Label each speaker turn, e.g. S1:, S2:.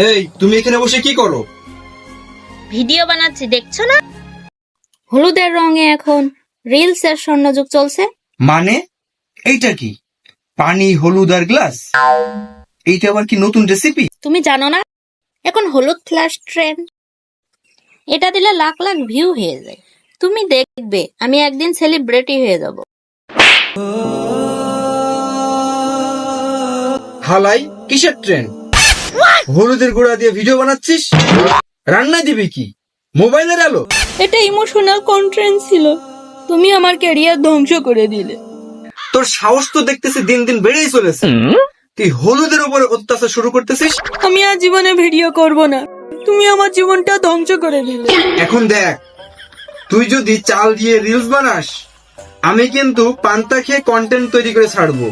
S1: এই তুমি এখানে বসে কি করো?
S2: ভিডিও বানাচ্ছি, দেখছো না? হলুদের রঙে এখন রিলস এর স্বর্ণযুগ চলছে।
S1: মানে এইটা কি? পানি, হলুদ আর গ্লাস? এইটা আবার কি নতুন রেসিপি?
S2: তুমি জানো না এখন হলুদ ফ্ল্যাশ ট্রেন্ড? এটা দিলে লাখ লাখ ভিউ হয়ে যায়। তুমি দেখবে আমি একদিন সেলিব্রিটি হয়ে যাব।
S1: হালাই কিসের ট্রেন্ড? হলুদের গুঁড়া দিয়ে ভিডিও বানাচ্ছিস? রান্না দিবি কি? মোবাইলের আলো?
S2: এটা ইমোশনাল কন্টেন্ট ছিল, তুমি আমার ক্যারিয়ার ধ্বংস করে দিলে।
S1: তোর সাহস তো দেখতেছি দিন দিন বেড়েই চলেছে। তুই হলুদের উপরে অত্যাচার শুরু করতেছিস।
S2: আমি আর জীবনে ভিডিও করব না, তুমি আমার জীবনটা ধ্বংস করে দিলে।
S1: এখন দেখ, তুই যদি চাল দিয়ে রিলস বানাস, আমি কিন্তু পান্তা খেয়ে কন্টেন্ট তৈরি করে ছাড়বো।